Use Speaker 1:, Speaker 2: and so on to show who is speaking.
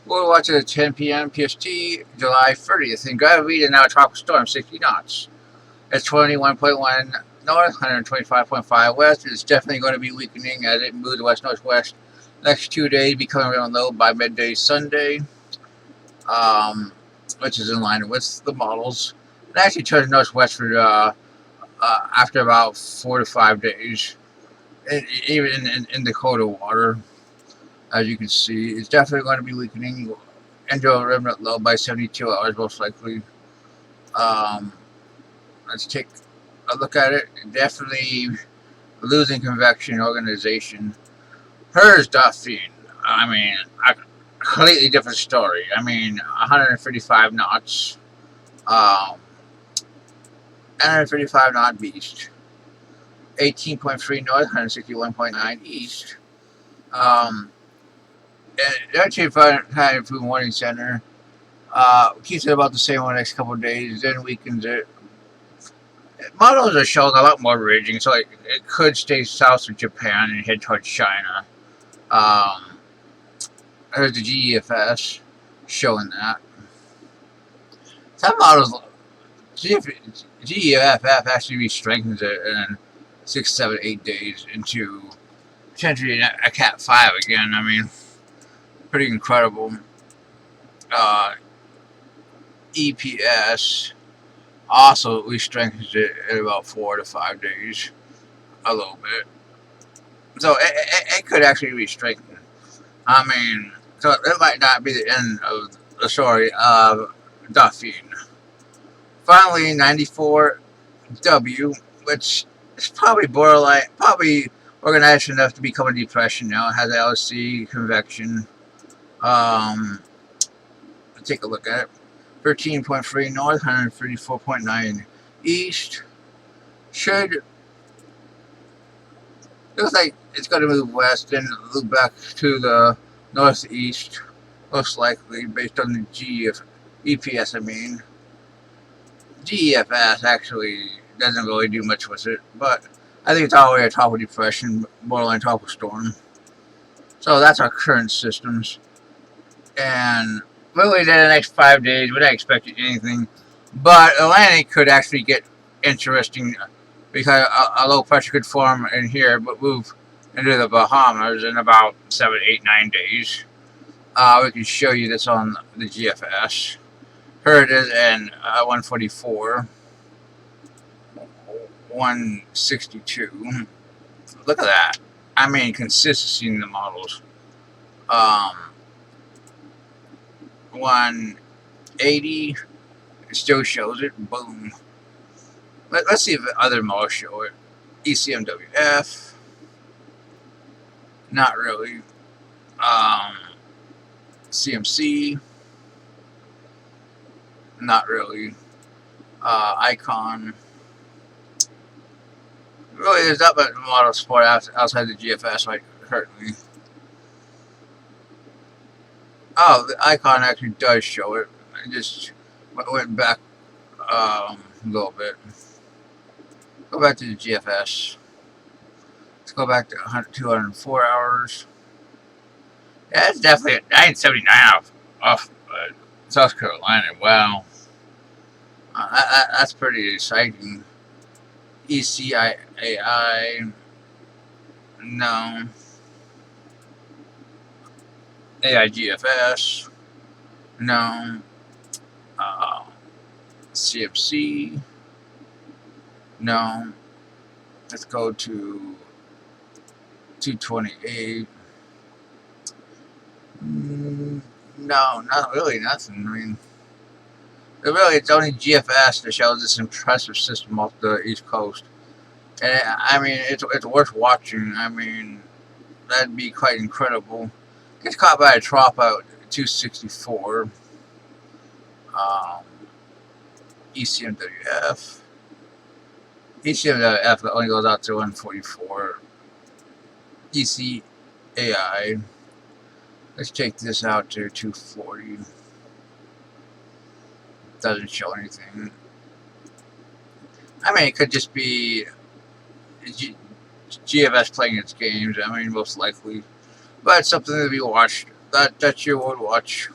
Speaker 1: We'll watch it at 10 p.m. PST, July 30th. In Genevieve, and now a tropical storm, 60 knots. It's 21.1 north, 125.5 west. It's definitely going to be weakening as it moves west-northwest. Next 2 days, becoming around low by midday Sunday, which is in line with the models. It actually turns northwest for after about 4 to 5 days, even in Dakota water. As you can see, it's definitely going to be weakening. Into a remnant low by 72 hours, most likely. Um, let's take a look at it. Definitely losing convection organization. Hers Dolphin. I mean, a completely different story. I mean, 155 knots. 135 knot beast. 18.3 north, 161.9 east. Actually, Typhoon Warning Center keeps it about the same over the next couple of days, then weakens it. Models are showing a lot more ridging, so it could stay south of Japan and head towards China. There's the GEFS showing that. Some models, GEFF actually re-strengthens it in 6, 7, 8 days into potentially a Cat 5 again. I mean, pretty incredible. EPS also re-strengthens it in about 4 to 5 days, a little bit. So it could actually re-strengthen. I mean, so it might not be the end of the story of Dolphin. Finally, 94W, which is probably borderline, probably organized enough to become a depression now. It has LSC, convection. Take a look at it. 13.3 north, 134.9 east. Looks like it's going to move west and move back to the northeast, most likely, based on the EPS, I mean. GEFS actually doesn't really do much with it, but I think it's already a tropical depression, borderline tropical storm. So that's our current systems. And really, in the next 5 days, we're not expecting anything. But Atlantic could actually get interesting because a low pressure could form in here, but move into the Bahamas in about 7, 8, 9 days. We can show you this on the GFS. Here it is in 144, 162. Look at that. I mean, consistency in the models. 180, it still shows it. Boom. Let's see if other models show it. ECMWF. Not really. CMC. Not really. Icon. Really, there's not much model support outside the GFS, like, currently. Oh, the icon actually does show it. I just went back a little bit. Go back to the GFS. Let's go back to 204 hours. Yeah, it's definitely at 979 off South Carolina. Wow. That's pretty exciting. ECIAI. No. AIGFS. No. CFC. No. Let's go to 228. No, not really nothing. I mean, really, it's only GFS that shows this impressive system off the East Coast. And I mean, it's worth watching. I mean, that'd be quite incredible. Gets caught by a trop out 264. ECMWF. ECMWF only goes out to 144. ECAI. Let's take this out to 240. Doesn't show anything. I mean, it could just be GFS playing its games. I mean, most likely. But it's something to be watched that's your world watch.